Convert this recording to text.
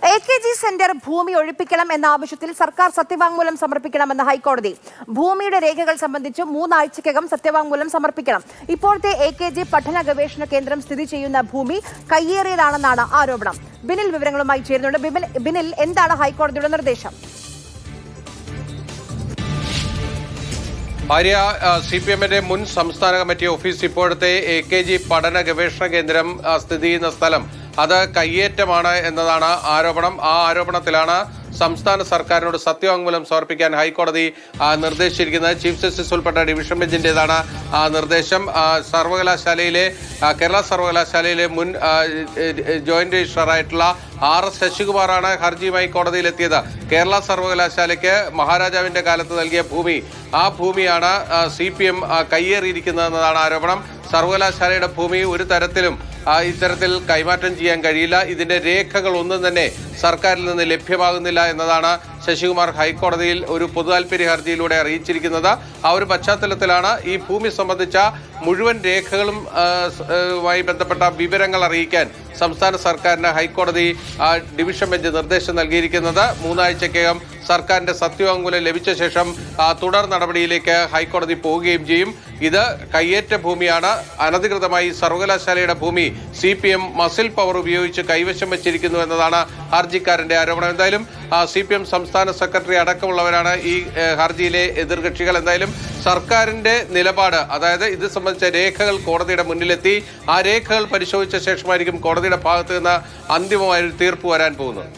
AKG centre ഭൂമി ഒഴിപ്പിക്കണം എന്ന ആവശ്യത്തിൽ സർക്കാർ സത്യവാങ്മൂലം സമർപ്പിക്കണമെന്ന് ഹൈക്കോടതി. ഭൂമിയുടെ രേഖകൾ സംബന്ധിച്ച് 3 ആഴ്ചയ്ക്കകം സത്യവാങ്മൂലം സമർപ്പിക്കണം. ഇപ്പോഴത്തെ AKG പഠന ഗവേഷണ കേന്ദ്രം സ്ഥിതി ചെയ്യുന്ന ഭൂമി കയ്യേറിയതാണെന്നാണ് ആരോപണം. ബിനിൽ വിവരങ്ങളുമായി ചേരുന്നുണ്ട്. ബിനിൽ, എന്താണ് ഹൈക്കോടതിയുടെ നിർദ്ദേശം? ആര്യ, CPM-ന്റെ മുൻ സംസ്ഥാന കമ്മിറ്റി ഓഫീസ് ഇപ്പോഴത്തെ AKG പഠന ഗവേഷണ കേന്ദ്രം സ്ഥിതി ചെയ്യുന്ന സ്ഥലം അത് കയ്യേറ്റമാണ് എന്നതാണ് ആരോപണം. ആ ആരോപണത്തിലാണ് സംസ്ഥാന സർക്കാരിനോട് സത്യവാങ്മൂലം സമർപ്പിക്കാൻ ഹൈക്കോടതി നിർദ്ദേശിച്ചിരിക്കുന്നത്. ചീഫ് ജസ്റ്റിസ് ഉൾപ്പെട്ട ഡിവിഷൻ ബെഞ്ചിന്റേതാണ് നിർദ്ദേശം. കേരള സർവകലാശാലയിലെ മുൻ ജോയിന്റ് രജിസ്ട്രാറായിട്ടുള്ള RS ശശികുമാറാണ് ഹർജിയുമായി കോടതിയിലെത്തിയത്. കേരള സർവകലാശാലയ്ക്ക് മഹാരാജാവിന്റെ കാലത്ത് നൽകിയ ഭൂമി, ആ ഭൂമിയാണ് CPM കയ്യേറിയിരിക്കുന്നതെന്നതാണ് ആരോപണം. സർവകലാശാലയുടെ ഭൂമി ഒരു തരത്തിലും ഇത്തരത്തിൽ കൈമാറ്റം ചെയ്യാൻ കഴിയില്ല. ഇതിന്റെ രേഖകൾ ഒന്നും തന്നെ സർക്കാരിൽ നിന്ന് ലഭ്യമാകുന്നില്ല എന്നതാണ് ശശികുമാർ ഹൈക്കോടതിയിൽ ഒരു പൊതുതാൽപര്യ ഹർജിയിലൂടെ അറിയിച്ചിരിക്കുന്നത്. ആ ഒരു പശ്ചാത്തലത്തിലാണ് ഈ ഭൂമി സംബന്ധിച്ച മുഴുവൻ രേഖകളും ബന്ധപ്പെട്ട വിവരങ്ങൾ അറിയിക്കാൻ സംസ്ഥാന സർക്കാരിന് ഹൈക്കോടതി ഡിവിഷൻ ബെഞ്ച് നിർദ്ദേശം നൽകിയിരിക്കുന്നത്. 3 ആഴ്ചയ്ക്കകം സർക്കാരിന്റെ സത്യവാങ്മൂലം ലഭിച്ച ശേഷം തുടർ നടപടിയിലേക്ക് ഹൈക്കോടതി പോവുകയും ചെയ്യും. ഇത് കയ്യേറ്റ ഭൂമിയാണ്. അനധികൃതമായി സർവകലാശാലയുടെ ഭൂമി CPM മസിൽ പവർ ഉപയോഗിച്ച് കൈവശം വെച്ചിരിക്കുന്നു എന്നതാണ് ഹർജിക്കാരന്റെ ആരോപണം. എന്തായാലും CPM സംസ്ഥാന സെക്രട്ടറി അടക്കമുള്ളവരാണ് ഈ ഹർജിയിലെ എതിർകക്ഷികൾ. എന്തായാലും സർക്കാരിന്റെ നിലപാട്, അതായത് ഇത് സംബന്ധിച്ച രേഖകൾ കോടതിയുടെ മുന്നിലെത്തി. ആ രേഖകൾ പരിശോധിച്ച ശേഷമായിരിക്കും കോടതിയുടെ ഭാഗത്ത് നിന്ന് അന്തിമമായ ഒരു തീർപ്പ് വരാൻ പോകുന്നത്.